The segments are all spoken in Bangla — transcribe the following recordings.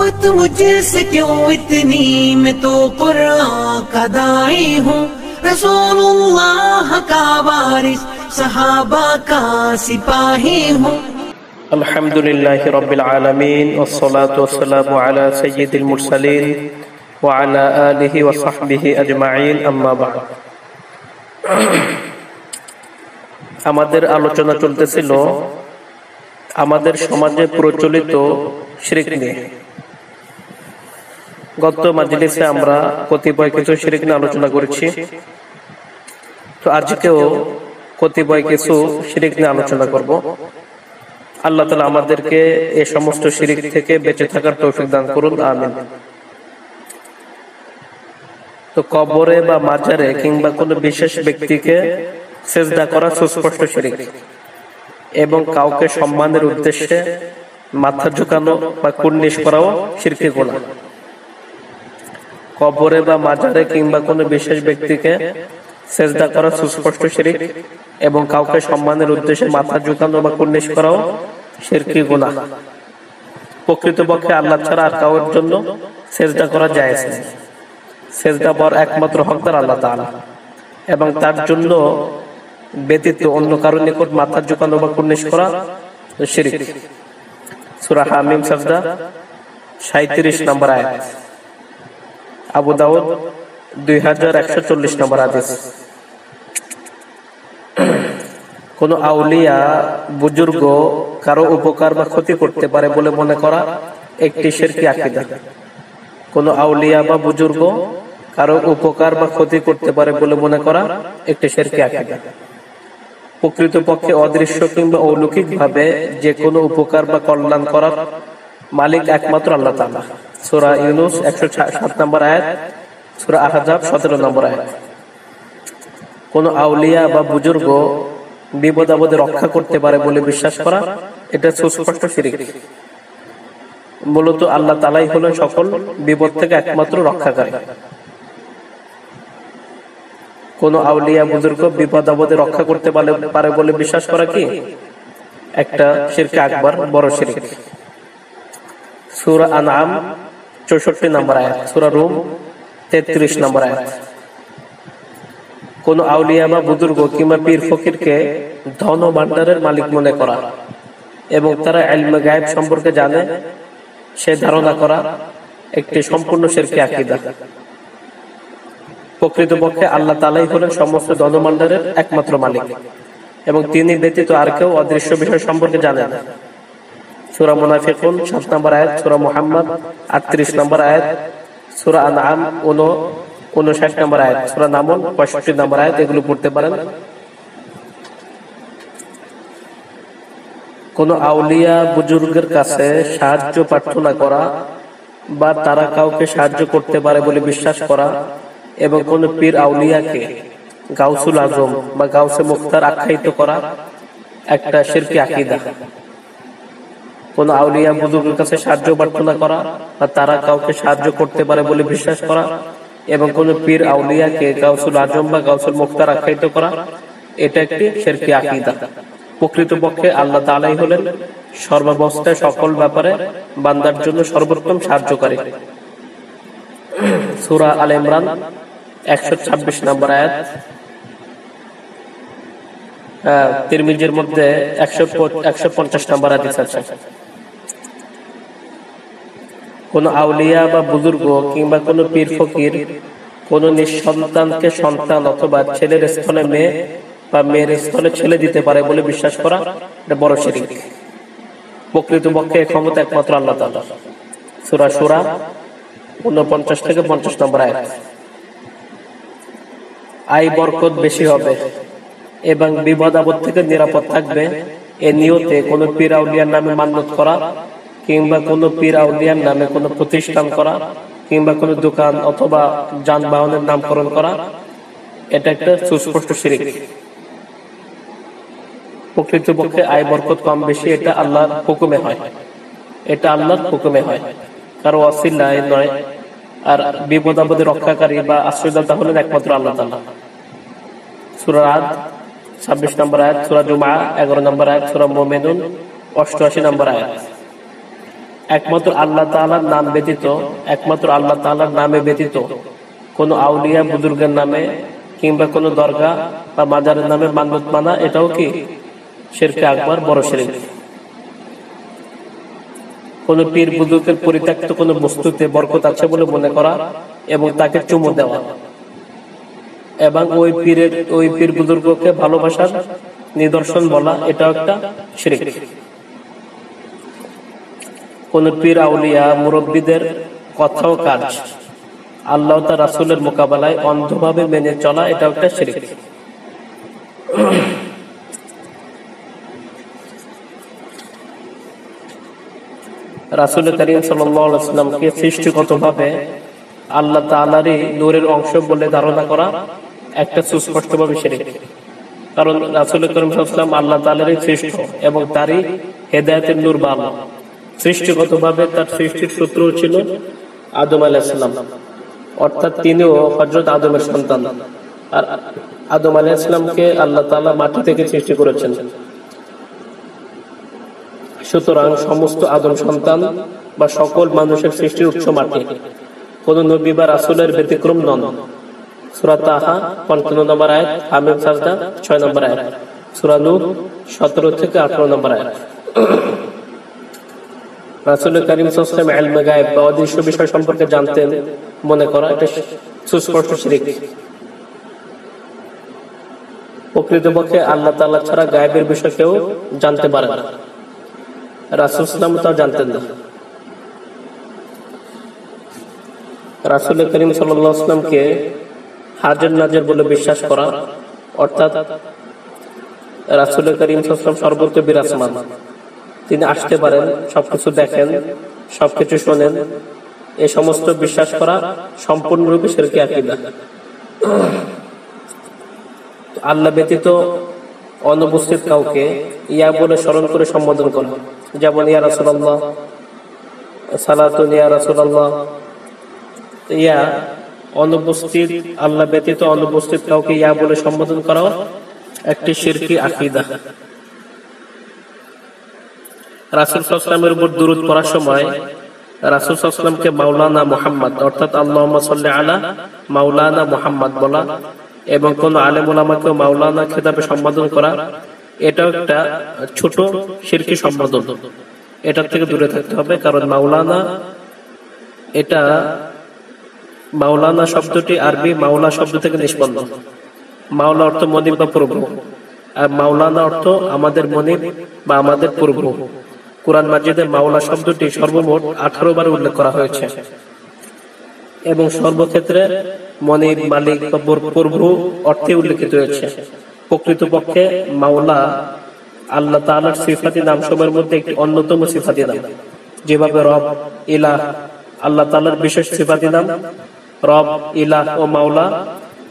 मोहब्बत मुझसे क्यों इतनी, मैं तो कुरान का दाई हूँ, रसूलुल्लाह का वारिस, सहाबा का सिपाही हूँ। अल्हम्दुलिल्लाहि रब्बिल आलमीन वस्सलातु वस्सलामु अला सय्यिदिल मुरसलीन व अला आलिहि व सहबिहि अजमाइन, अम्मा बाद। আমাদের আলোচনা চলতেছিল আমাদের সমাজে প্রচলিত শিরক নিয়ে। গত মাজলিসে আমরা কতিপয় কিছু শিরক নিয়ে আলোচনা করেছি, তো আজকেও কতিপয় কিছু শিরক নিয়ে আলোচনা করব। আল্লাহ তাআলা আমাদেরকে এই সমস্ত শিরক থেকে বেঁচে থাকার তৌফিক দান করুন, আমিন। তো কবরে বা মাজারে কিংবা কোনো বিশেষ ব্যক্তিকে সিজদা করা সুস্পষ্ট শিরক, এবং কাউকে সম্মানের উদ্দেশ্যে মাথা ঝুঁকানো বা কুর্নিশ করাও শিরকি গুনাহ। কবরে বা মাজারে কিংবা কোনো বিশেষ ব্যক্তিকে সিজদা করা সুস্পষ্ট শিরক, এবং কাউকে সম্মানের উদ্দেশ্যে মাথা ঝুঁকানো বা কুর্নিশ করাও শিরকি গুনাহ। প্রকৃতপক্ষে আল্লাহ ছাড়া আর কারোর জন্য সিজদা করা জায়েজ নেই। সিজদা বর একমাত্র হকদার আল্লাহ তাআলা, এবং তার জন্য ব্যতীত অন্য কারো নিকট মাথা ঝুঁকানো বা কুর্নিশ করা শিরক। সূরা হামিম সাজদা 37 নম্বর আয়াত, আবু দাউদ 2140 নম্বর হাদিস। কোন আউলিয়া বুজুর্গ কারো উপকার বা ক্ষতি করতে পারে বলে মনে করা একটি শিরকি আকীদা। কোন আউলিয়া বা বুজুর্গ কারো উপকার বা ক্ষতি করতে পারে বলে মনে করা একটি শিরকি আকীদা। প্রকৃতপক্ষে অদৃশ্য কিংবা অলৌকিক ভাবে যে কোনো উপকার বা কল্যাণ করার মালিক একমাত্র আল্লাহ তাআলা। সূরা ইউনূস 107 নম্বর আয়াত, সূরা আহজাব 17 নম্বর আয়াত। কোন আউলিয়া বা বুজুর্গ বিপদ আপদে রক্ষা করতে পারে বলে বিশ্বাস করা এটা সুস্পষ্ট শিরক। মূলত আল্লাহ তাআলাই হলেন সকল বিপদ থেকে একমাত্র রক্ষাকারী। কোন আউলিয়া বুজুর্গ বিপদ আপদে রক্ষা করতে পারে বলে বিশ্বাস করা কি একটা শিরকে আকবার, বড় শিরক। সূরা আনআম 64 নম্বর আয়াত, সূরা রুম 33 নম্বর আয়াত। কোন আউলিয়া বা বুজুর্গ কিংবা পীর ফকিরকে ধন ও ভান্ডারের মালিক মনে করা এবং তারা ইলমে গায়েব সম্পর্কে জানে সে ধারণা করা একটি সম্পূর্ণ শিরকি আকীদা। প্রকৃতপক্ষে আল্লাহ তাআলাই হলেন সমস্ত ধনভাণ্ডারের একমাত্র মালিক, এবং তিনি ব্যতীত আর কেউ অদৃশ্য বিষয় সম্পর্কে জানে না। সূরা মুনাফিকুন 7 নম্বর আয়াত, সূরা মুহাম্মদ 38 নম্বর আয়াত, সূরা আনআম 59 নম্বর আয়াত, সূরা নামল 65 নম্বর আয়াত, এগুলো পড়তে পারেন। কোন আউলিয়া বুজুর্গের কাছে সাহায্য প্রার্থনা করা বা তারা কাউকে সাহায্য করতে পারে বলে বিশ্বাস করা, এবং কোন পীর আউলিয়াকে গাউসুল আজম বা গাউসে মুখতার আখ্যায়িত করা একটা শিরকি আকীদা। কোন আউলিয়া বুজুর্গের কাছে সাহায্য প্রার্থনা করা বা তারা কাউকে সাহায্য করতে পারে বলে বিশ্বাস করা, এবং কোন পীর আউলিয়াকে গাউসুল আজম বা গাউসুল মুখতার আখ্যায়িত করা এটা একটি শিরকি আকীদা। প্রকৃতপক্ষে আল্লাহ তাআলাই হলেন সর্বাবস্থায় সকল ব্যাপারে বান্দার জন্য সর্বোত্তম সাহায্যকারী। সূরা আল ইমরান 126 নম্বর আয়াত, তিরমিজির মধ্যে 150 নম্বর হাদিস আছে। কোন আউলিয়া বা বুজুর্গ কিংবা কোন পীর ফকির কোন নিঃসন্তানকে সন্তান অথবা ছেলের স্থলে মেয়ে বা মেয়ের স্থলে ছেলে দিতে পারে বলে বিশ্বাস করা এটা বড় শিরক। প্রকৃতপক্ষে এই ক্ষমতা একমাত্র আল্লাহ তাআলা। সূরা শূরা 49 থেকে 50 নম্বর আয়াত। আয় বরকত বেশি হবে এবং বিপদ আপদ থেকে নিরাপদ থাকবে এ নিয়তে কোন পীর আউলিয়ার নামে মান্যত করা কিংবা কোন পীর আউলিয়ার নামে কোন প্রতিষ্ঠান করা কিংবা কোন দোকান অথবা যানবাহনের নামকরণ করা এটা একটা সুস্পষ্ট শিরক। প্রকৃতপক্ষে আয় বরকত কম বেশি এটা আল্লাহর হুকুমে হয়, এটা আল্লাহর হুকুমে হয়, কারো ওয়াসিলায় নয়। আর বিপদ আপদে রক্ষাকারী বা আশ্রয়দাতা হলেন একমাত্র আল্লাহ তাআলা। সূরা রাদ 26 নম্বর আয়াত, সূরা জুমআ 11 নম্বর আয়াত, সূরা মুমিনুন 88 নম্বর আয়াত। একমাত্র আল্লাহ তাআলার নাম ব্যতীত, একমাত্র আল্লাহ তাআলার নামে ব্যতীত কোন আউলিয়া বুজুর্গের নামে কিংবা কোন দরগা বা মাজারের নামে মান্যত মানা, এটাও কি শিরকে আকবার, বড় শিরক। কোন পীর বুজুর্গের পরিত্যক্ত কোন বস্তুতে বরকত আছে বলে মনে করা এবং তাকে চুমু দেওয়া এবং ওই পীর বুজুর্গকে ভালোবাসার নিদর্শন বলা, এটাও একটা শিরক। কোন পীর আউলিয়া মুরব্বীদের কথা ও কাজ আল্লাহ তার রাসূলের মোকাবেলায় অন্ধভাবে মেনে চলা, এটাও একটা শিরক। রাসূল করিম সাল্লাল্লাহু আলাইহি ওয়াসাল্লামকে সৃষ্টিগতভাবে আল্লাহ তাআলারই নূরের অংশ বলে ধারণা করা একটা সুস্পষ্টভাবে শিরক। কারণ রাসূল করিম সাল্লাল্লাহু আলাইহি ওয়াসাল্লাম আল্লাহ তাআলারই সৃষ্ট এবং তারই হেদায়েতের নূর বা আলো। সৃষ্টিগতভাবে তার সৃষ্টির সূত্র ছিল আদম আলাইহিস সালাম, অর্থাৎ তিনিও হযরত আদমের সন্তান। আর আদম আলাইহিস সালামকে আল্লাহ তাআলা মাটি থেকে সৃষ্টি করেছেন। সুতরাং সমস্ত আদম সন্তান বা সকল মানুষের সৃষ্টির উৎস মাটি, কোন নবী বা রাসূলের ব্যতিক্রম নন। সূরা তাহা ৫৫ নম্বর আয়াত, হামিম সাজদা ৬ নম্বর আয়াত, সূরা নূর ১৭ থেকে ১৮ নম্বর আয়াত। রাসূল করিম সাল্লাল্লাহু আলাইহি ওয়াসাল্লাম ইলমে গায়েব বা অদৃশ্য বিষয় সম্পর্কে জানতেন মনে করা, এটা সুস্পষ্ট শিরক। প্রকৃতপক্ষে আল্লাহ তাআলা ছাড়া গায়েবের বিষয় কেউ জানতে পারে না, রাসূল সাল্লাল্লাহু আলাইহি ওয়াসাল্লাম তাও জানতেন না। রাসূল করিম সাল্লাল্লাহু আলাইহি ওয়াসাল্লামকে হাজির নাজির বলে বিশ্বাস করা, অর্থাৎ রাসূল করিম সাল্লাল্লাহু আলাইহি ওয়াসাল্লাম সর্বত্র বিরাজমান, তিনি আসতে পারেন, সবকিছু দেখেন, সবকিছু শোনেন, এই সমস্ত বিশ্বাস করা সম্পূর্ণরূপে শিরকে আকীদা। আল্লাহ ব্যতীত অনুপস্থিত কাউকে ইয়া বলে স্মরণ করে সম্বোধন করা, যেমন ইয়া রাসূলুল্লাহ, সালাতুন ইয়া রাসূলুল্লাহ। ইয়া অনুপস্থিত, আল্লাহ ব্যতীত অনুপস্থিত কাউকে ইয়া বলে সম্বোধন করা একটি শিরকি আকীদা। রাসূল সাল্লাল্লাহু আলাইহি ওয়াসাল্লামের উপর দুরূদ পড়ার সময় রাসূল সাল্লাল্লাহু আলাইহি ওয়াসাল্লামকে মাওলানা মুহাম্মদ, অর্থাৎ আল্লাহুম্মা সাল্লি আলা মাওলানা মুহাম্মদ বলা এবং কোন আলেম উলামাকে মাওলানা খেতাবে সম্বোধন করা, এটাও একটা ছোট শিরকি সম্বোধন। এটার থেকে দূরে থাকতে হবে, কারণ মাওলানা শব্দটি আরবি মাওলা শব্দ থেকে নিষ্পন্ন। মাওলা অর্থ মনিব বা প্রভু, আর মাওলানা অর্থ আমাদের মনিব বা আমাদের প্রভু। কুরআন মাজিদে মাওলা শব্দটি সর্বমোট 18 বার উল্লেখ করা হয়েছে এবং সর্বক্ষেত্রে মনিব, মালিক বা প্রভু অর্থে উল্লেখিত হয়েছে। প্রকৃতপক্ষে মাওলা আল্লাহ তাআলার সিফাতি নামসমূহের মধ্যে একটি অন্যতম সিফাতি নাম। যেভাবে রব, ইলাহ আল্লাহ তাআলার বিশেষ সিফাতি নাম, রব, ইলাহ ও মাওলা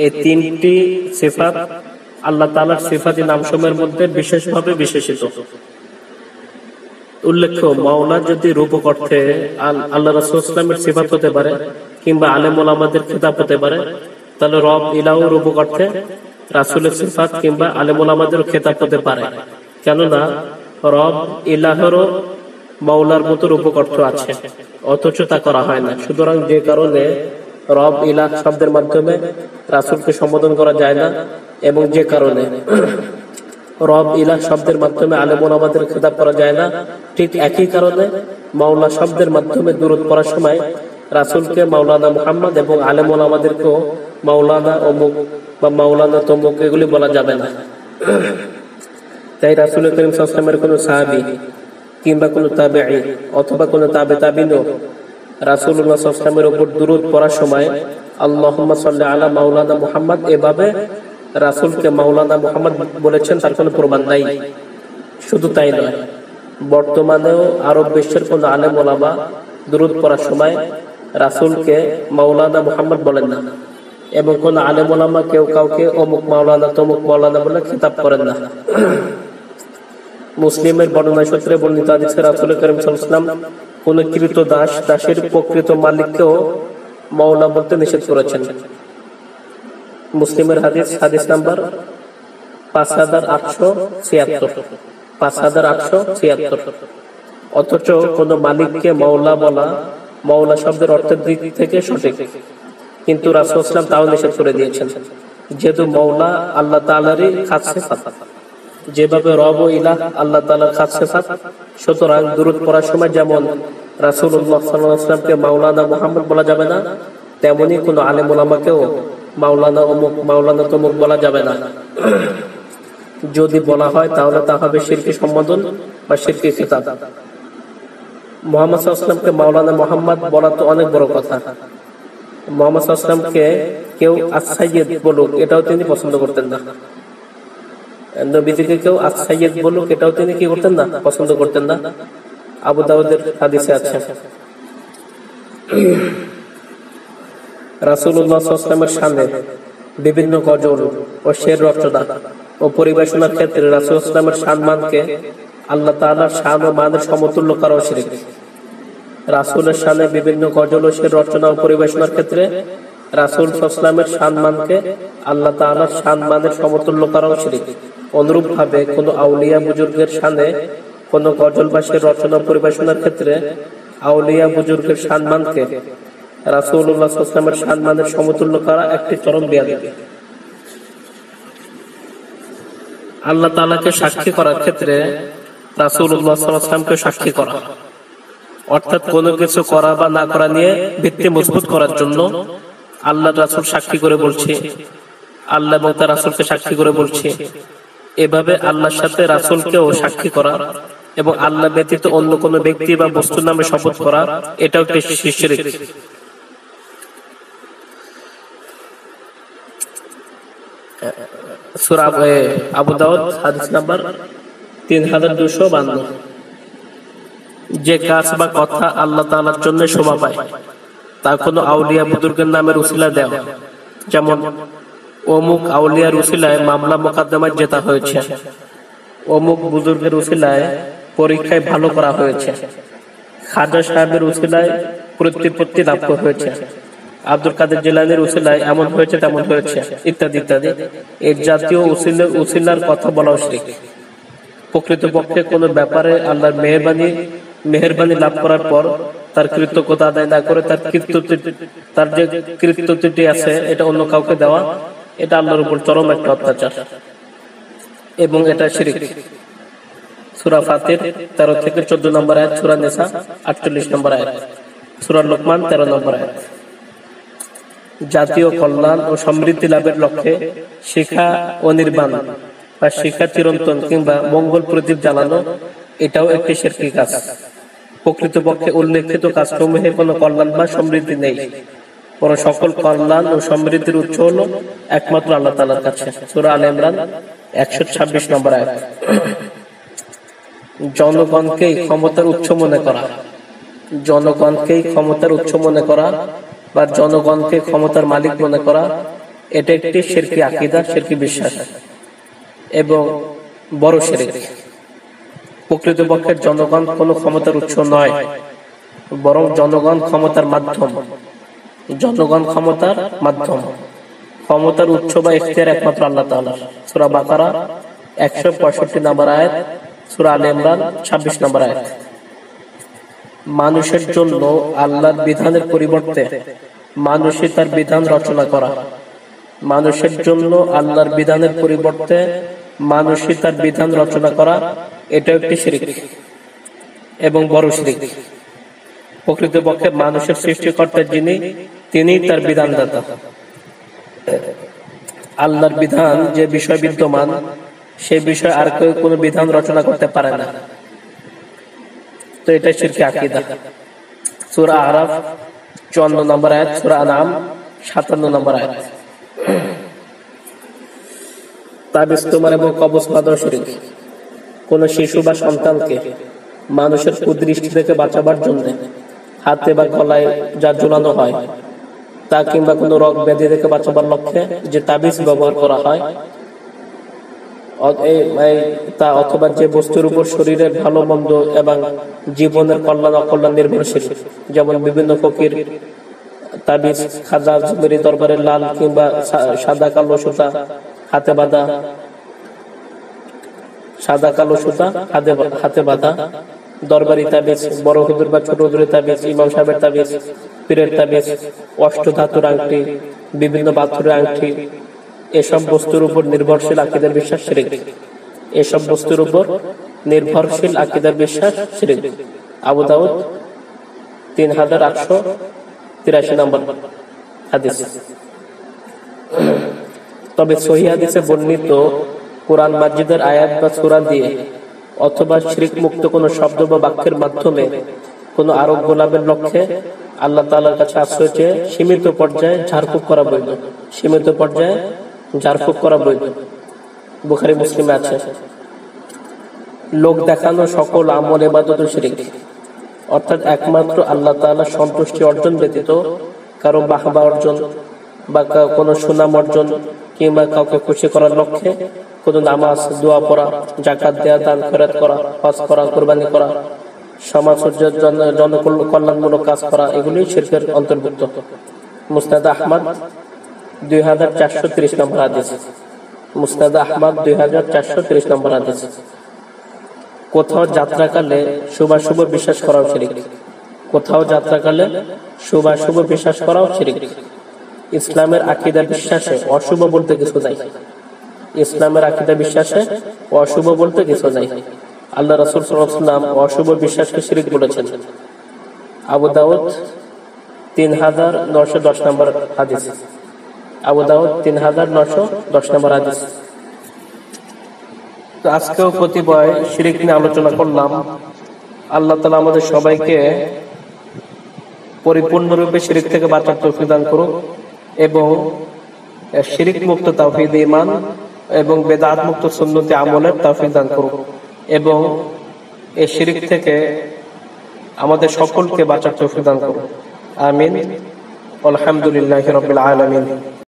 এই তিনটি সিফাত আল্লাহ তাআলার সিফাতি নামসমূহের মধ্যে বিশেষভাবে বিশেষিত। উল্লেখ্য, মাওলা যদি রূপক অর্থে আল্লাহ রাসূল সাল্লাল্লাহু আলাইহি ওয়াসাল্লামের সিফাত হতে পারে কিংবা আলেম ওলামাদের খেতাব হতে পারে, তাহলে রব, ইলাহ রূপক অর্থে রাসূলের সিফাত কিংবা আলেম ওলামাদের খেতাব হতে পারে। কেননা রব, ইলাহেরও মাওলার মতো রূপক অর্থ আছে, অথচ তা করা হয় না। সুতরাং যে কারণে রব, ইলাহ শব্দের মাধ্যমে রাসূলকে সম্বোধন করা যায় না এবং যে কারণে রব, ইলাহ শব্দের মাধ্যমে আলেম ওলামাদের খেতাব করা যায় না, ঠিক একই কারণে মাওলা শব্দের মাধ্যমে দুরূদ পড়ার সময় রাসূলকে মাওলানা মুহাম্মদ এবং আলেম ওলামাদেরকেও মাওলানা অমুক বা মাওলানা তমুক এগুলি বলা যাবে না। তাই রাসূল করিম সাল্লাল্লাহু আলাইহি ওয়াসাল্লামের কোনো সাহাবী কিংবা কোনো তাবেঈ অথবা কোনো তাবেঈনও রাসূলুল্লাহ সাল্লাল্লাহু আলাইহি ওয়াসাল্লামের উপর দুরূদ পড়ার সময় আল্লাহুম্মা সাল্লি আলা মাওলানা মুহাম্মদ এভাবে রাসূলকে মাওলানা মুহাম্মদ বলেছেন তার কোনো প্রমাণ নাই। শুধু তাই নয়, বর্তমানেও আরব বিশ্বের কোন আলেম ওলামা দুরূদ পড়ার সময় রাসূলকে মাওলানা মুহাম্মদ বলেন না এবং কোন আলেম ওলামা কেউ কাউকে অমুক মাওলানা তমুক মাওলানা বলে খেতাব করেন না। মুসলিমের বর্ণনা সূত্রে বর্ণিত হাদিসে রাসূল করিম সাল্লাল্লাহু আলাইহি ওয়াসাল্লাম কোন কৃত দাসের প্রকৃত মালিককেও মাওলা বলতে নিষেধ করেছেন। মুসলিমের হাদিস নাম্বার 5876 5876। অথচ কোন মালিককে মাওলা বলা মাওলা শব্দের অর্থের দিক থেকে সঠিক, কিন্তু রাসূল ইসলাম তাও নিষেধ করে দিয়েছেন, যেহেতু মাওলা আল্লাহ তাআলারই খাস সিফাত, যেভাবে রব ও ইলাহ আল্লাহ তাআলার খাস সিফাত, সুতরাং দুরূদ পড়ার সময় যেমন রাসূলুল্লাহ সাল্লাল্লাহু আলাইহি ওয়াসাল্লামকে মাওলানা মুহাম্মদ বলা যাবে না, তেমনি কোন আলেম ওলামাকেও মাওলানা অমুক মাওলানা তমুক বলা যাবে না। যদি বলা হয় তাহলে তা হবে শিরকি সম্বোধন বা শিরকি খিতাব। মুহাম্মদ সাল্লাল্লাহু আলাইহি ওয়াসাল্লামকে মাওলানা মুহাম্মদ বলা তো অনেক বড় কথা। মুহাম্মদ সাল্লাল্লাহু আলাইহি ওয়াসাল্লামকে কেউ আস-সাইয়্যিদ বলুক এটাও তিনি পছন্দ করতেন না। নবীজিকে কেউ আস-সাইয়্যিদ বলুক এটাও তিনি কি করতেন না, পছন্দ করতেন না। আবু দাউদের হাদিসে আছে রাসূলুল্লাহ সাল্লাল্লাহু আলাইহি ওয়াসাল্লামের শানে বিভিন্ন গজল ও শের রচনা ও পরিবেশনার ক্ষেত্রে রাসূল ইসলামের সম্মানকে আল্লাহ তাআলার শান ও মানের সমতুল্য করা শিরক। রাসূলের শানে বিভিন্ন গজল ও শের রচনা ও পরিবেশনার ক্ষেত্রে রাসূল ইসলামের সম্মানকে আল্লাহ তাআলার শান মানের সমতুল্য করা শিরক। অনুরূপ ভাবে কোন আউলিয়া বুজুর্গের শানে কোন গজল বা শের রচনা ও পরিবেশনার ক্ষেত্রে আউলিয়া বুজুর্গের সম্মানকে রাসূলুল্লাহ সাল্লাল্লাহু আলাইহি ওয়াসাল্লামের সম্মানের সমতুল্য করা একটি চরম বেয়াদবি। আল্লাহ তাআলাকে সাক্ষী করার ক্ষেত্রে রাসূলুল্লাহ সাল্লাল্লাহু আলাইহি ওয়াসাল্লামকে সাক্ষী করা, অর্থাৎ কোনো কিছু করা বা না করা নিয়ে ভিত্তি মজবুত করার জন্য আল্লাহ রাসূল সাক্ষী করে বলছে, আল্লাহ এবং তার রাসূলকে সাক্ষী করে বলছে, এভাবে আল্লাহর সাথে রাসূলকেও সাক্ষী করা এবং আল্লাহ ব্যতীত অন্য কোনো ব্যক্তি বা বস্তুর নামে শপথ করা, এটাও একটি শিরক। সূরা আবু দাউদ হাদিস নাম্বার 3252। যে কাজ বা কথা আল্লাহ তাআলার জন্য শোভা পায় তা কোনো আউলিয়া বুজুর্গের নামের উসিলা দেওয়া, যেমন অমুক আউলিয়ার উসিলায় মামলা মোকদ্দমায় জেতা হয়েছে, অমুক বুজুর্গের উসিলায় পরীক্ষায় ভালো করা হয়েছে, খাজা সাহেবের উসিলায় প্রতিপত্তি লাভ হয়েছে, আব্দুল কাদের জিলানীর উসিলায় এমন হয়েছে তেমন হয়েছে, ইত্যাদি ইত্যাদি। এই জাতীয় উসিলার কথা বলা শিরক। প্রকৃতপক্ষে কোনো ব্যাপারে আল্লাহর মেহেরবানি লাভ করার পর তার কৃতজ্ঞতা আদায় না করে তার যে কৃতজ্ঞতাটি আছে এটা অন্য কাউকে দেওয়া, এটা আল্লাহর উপর চরম একটা অত্যাচার এবং এটা শিরক। সূরা ফাতির 13 থেকে 14 নম্বর আয়াত, সূরা নিসা 48 নম্বর আয়াত, সূরা লোকমান 13 নম্বর আয়াত। জাতীয় কল্যাণ ও সমৃদ্ধি লাভের লক্ষ্যে শিক্ষা ও নির্বাণ বা শিক্ষা চিরন্তন কিংবা মঙ্গল প্রদীপ জ্বালানো, এটাও একটি শিরকি কাজ। প্রকৃতপক্ষে উল্লেখিত কাজসমূহে কোনো কল্যাণ বা সমৃদ্ধি নেই, বরং সকল কল্যাণ ও সমৃদ্ধির উৎস হলো একমাত্র আল্লাহ তাআলার কাছে। সূরা আলে ইমরান 126 নম্বর আয়াত। জনগণকেই ক্ষমতার উৎস মনে করা, জনগণকেই ক্ষমতার উৎস মনে করা বা জনগণকে ক্ষমতার মালিক মনে করা, এটা একটি শিরকি আকীদা, শিরকি বিশ্বাস এবং বড় শিরক। প্রকৃতপক্ষে জনগণ কোনো ক্ষমতার উৎস নয়, বরং জনগণ ক্ষমতার মাধ্যম। জনগণ ক্ষমতার মাধ্যম, ক্ষমতার উৎস বা ইখতিয়ার একমাত্র আল্লাহ তাআলা। সূরা বাকারা 165 নম্বর আয়াত, সূরা আলে ইমরান 26 নম্বর আয়াত। মানুষের জন্য আল্লাহর বিধানের পরিবর্তে মানুষই তার বিধান রচনা করা, মানুষের জন্য আল্লাহর বিধানের পরিবর্তে মানুষই তার বিধান রচনা করা, এটা একটি শিরক এবং বড় শিরক। প্রকৃতপক্ষে মানুষের সৃষ্টিকর্তা যিনি, তিনিই তার বিধানদাতা। আল্লাহর বিধান যে বিষয় বিদ্যমান সেই বিষয়ে আর কেউ কোনো বিধান রচনা করতে পারে না, তো এটা শিরকি আকীদা। সূরা আরাফ 54 নম্বর আয়াত, সূরা আনআম 57 নম্বর আয়াত। তাবিজ তোমার এবং কবজ বাঁধা শিরক। কোন শিশু বা সন্তানকে মানুষের কুদৃষ্টি থেকে বাঁচাবার জন্য হাতে বা গলায় যা ঝুলানো হয় তা কিংবা কোনো রোগ ব্যাধি থেকে বাঁচাবার লক্ষ্যে যে তাবিজ ব্যবহার করা হয় তা অথবা যে বস্তুর উপর শরীরের ভালো মন্দ এবং জীবনের কল্যাণ অকল্যাণ নির্ভরশীল, যেমন বিভিন্ন ফকির তাবিজ, খাজা জুমেরি দরবারের লাল কিংবা সাদা কালো সুতা হাতে বাঁধা, সাদা কালো সুতা হাতে বাঁধা দরবারি তাবিজ, বড় হুজুর বা ছোট হুজুরের তাবিজ, ইমাম সাহেবের তাবিজ, পীরের তাবিজ, অষ্টধাতুর আংটি, বিভিন্ন পাথরের আংটি, এসব বস্তুর উপর নির্ভরশীল আকীদার বিশ্বাস শিরক। এসব বস্তুর উপর নির্ভরশীল আকীদার বিশ্বাস শিরক। আবু দাউদ 3883 নম্বর হাদিস। তবে সহিহ হাদিসে বর্ণিত কোরআন মাজিদের আয়াত বা সূরা দিয়ে অথবা শিরক মুক্ত কোনো শব্দ বা বাক্যের মাধ্যমে কোনো আরোগ্য লাভের লক্ষ্যে আল্লাহ তাআলার কাছে আশ্রয় চেয়ে সীমিত পর্যায়ে ঝাড়ফুঁক করা বৈধ। সীমিত পর্যায়ে ঝাড়ফুঁক করা বৈধ। বুখারী মুসলিমে আছে। লোক দেখানো সকল আমল ইবাদত শিরক, অর্থাৎ একমাত্র আল্লাহ তাআলার সন্তুষ্টি অর্জন ব্যতীত কারো বাহবা অর্জন বা কোনো সুনাম অর্জন কিংবা কাউকে খুশি করার লক্ষ্যে কোনো নামাজ, দোয়া পড়া, যাকাত দেয়া, দান খয়রাত করা, হজ করা, কুরবানি করা, সমাজের জন্য জনকল্যাণমূলক কাজ করা, এগুলি শিরকের অন্তর্ভুক্ত। মুসনাদ আহমদ 2430 নম্বর হাদিস। মুসনাদ আহমদ 2430 নম্বর হাদিস। কোথাও যাত্রাকালে শুভাশুভ বিশ্বাস করাও শিরক। কোথাও যাত্রাকালে শুভাশুভ বিশ্বাস করাও শিরক। ইসলামের আকীদা বিশ্বাসে অশুভ বলতে কিছু নাই। ইসলামের আকীদা বিশ্বাসে অশুভ বলতে কিছু নাই। আল্লাহ রাসূল সাল্লাল্লাহু আলাইহি ওয়াসাল্লাম অশুভ বিশ্বাসকে শিরক বলেছেন। আবু দাউদ 3910 নম্বর হাদিস। আবু দাউদ 3910 নম্বর হাদিস। তো আজকেও কতিপয় শিরক নিয়ে আলোচনা করলাম। আল্লাহ তাআলা আমাদের সবাইকে পরিপূর্ণরূপে শিরক থেকে বাঁচার তৌফিক দান করুন এবং শিরক মুক্ত তাওহীদ ঈমান এবং বেদাত মুক্ত সুন্নতি আমলের তৌফিক দান করুন এবং এই শিরক থেকে আমাদের সকলকে বাঁচার তৌফিক দান করুন। আমিন। আলহামদুলিল্লাহি রাব্বিল আলামিন।